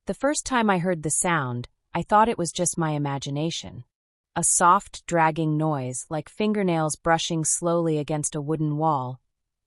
The first time I heard the sound, I thought it was just my imagination. A soft, dragging noise, like fingernails brushing slowly against a wooden wall,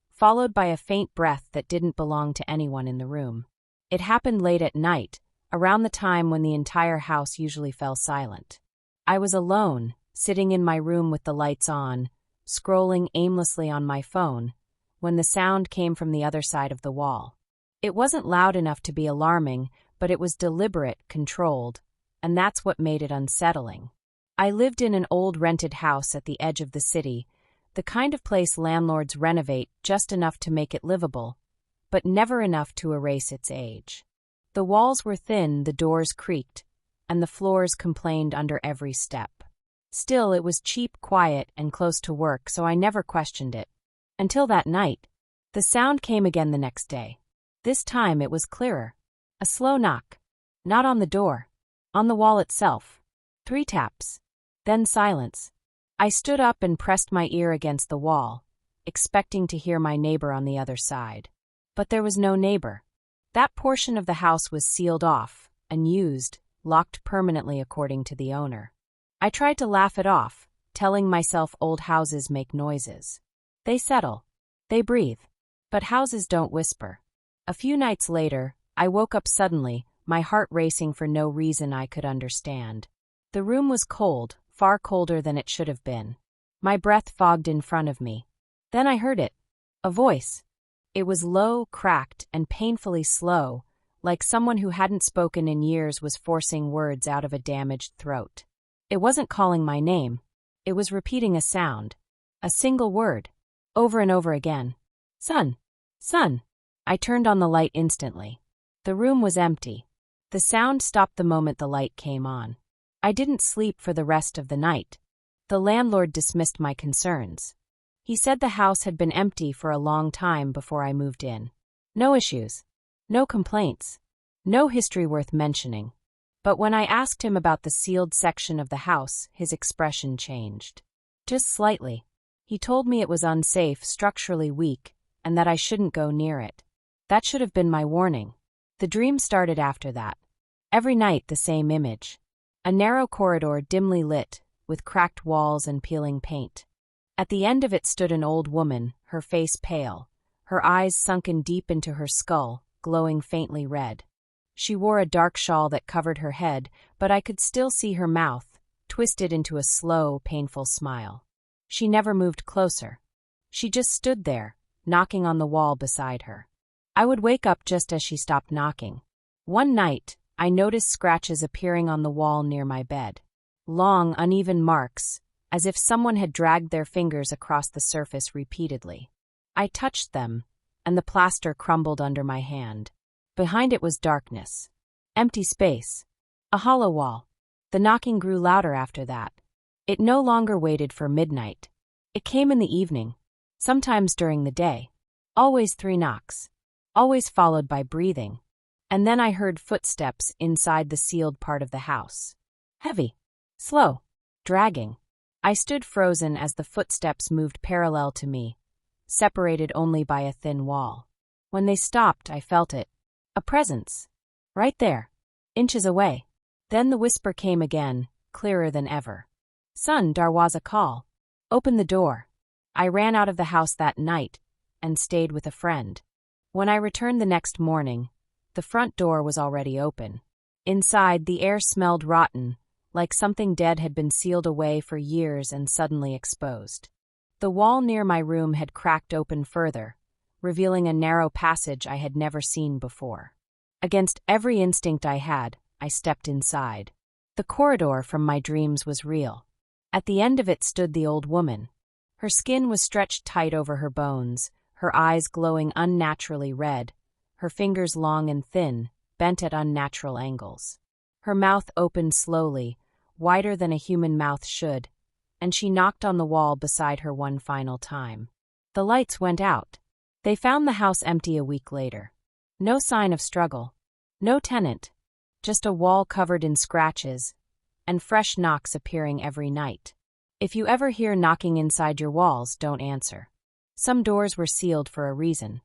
followed by a faint breath that didn't belong to anyone in the room. It happened late at night, around the time when the entire house usually fell silent. I was alone, sitting in my room with the lights on, scrolling aimlessly on my phone, when the sound came from the other side of the wall. It wasn't loud enough to be alarming, but it was deliberate, controlled, and that's what made it unsettling. I lived in an old rented house at the edge of the city, the kind of place landlords renovate just enough to make it livable, but never enough to erase its age. The walls were thin, the doors creaked, and the floors complained under every step. Still, it was cheap, quiet, and close to work, so I never questioned it. Until that night. The sound came again the next day. This time it was clearer. A slow knock. Not on the door. On the wall itself. 3 taps. Then silence. I stood up and pressed my ear against the wall, expecting to hear my neighbor on the other side. But there was no neighbor. That portion of the house was sealed off, unused, locked permanently according to the owner. I tried to laugh it off, telling myself old houses make noises. They settle. They breathe. But houses don't whisper. A few nights later, I woke up suddenly, my heart racing for no reason I could understand. The room was cold, far colder than it should have been. My breath fogged in front of me. Then I heard it. A voice. It was low, cracked, and painfully slow, like someone who hadn't spoken in years was forcing words out of a damaged throat. It wasn't calling my name. It was repeating a sound. A single word. Over and over again. Son. Son. I turned on the light instantly. The room was empty. The sound stopped the moment the light came on. I didn't sleep for the rest of the night. The landlord dismissed my concerns. He said the house had been empty for a long time before I moved in. No issues. No complaints. No history worth mentioning. But when I asked him about the sealed section of the house, his expression changed. Just slightly. He told me it was unsafe, structurally weak, and that I shouldn't go near it. That should have been my warning. The dream started after that. Every night the same image. A narrow corridor dimly lit, with cracked walls and peeling paint. At the end of it stood an old woman, her face pale, her eyes sunken deep into her skull, glowing faintly red. She wore a dark shawl that covered her head, but I could still see her mouth, twisted into a slow, painful smile. She never moved closer. She just stood there, knocking on the wall beside her. I would wake up just as she stopped knocking. One night, I noticed scratches appearing on the wall near my bed. Long, uneven marks, as if someone had dragged their fingers across the surface repeatedly. I touched them, and the plaster crumbled under my hand. Behind it was darkness. Empty space. A hollow wall. The knocking grew louder after that. It no longer waited for midnight. It came in the evening, sometimes during the day. Always 3 knocks. Always followed by breathing. And then I heard footsteps inside the sealed part of the house. Heavy. Slow. Dragging. I stood frozen as the footsteps moved parallel to me, separated only by a thin wall. When they stopped, I felt it. A presence. Right there. Inches away. Then the whisper came again, clearer than ever. Son, darwaza call. Open the door. I ran out of the house that night and stayed with a friend. When I returned the next morning, the front door was already open. Inside, the air smelled rotten, like something dead had been sealed away for years and suddenly exposed. The wall near my room had cracked open further, revealing a narrow passage I had never seen before. Against every instinct I had, I stepped inside. The corridor from my dreams was real. At the end of it stood the old woman. Her skin was stretched tight over her bones, her eyes glowing unnaturally red, her fingers long and thin, bent at unnatural angles. Her mouth opened slowly, wider than a human mouth should, and she knocked on the wall beside her one final time. The lights went out. They found the house empty a week later. No sign of struggle. No tenant. Just a wall covered in scratches, and fresh knocks appearing every night. If you ever hear knocking inside your walls, don't answer. Some doors were sealed for a reason.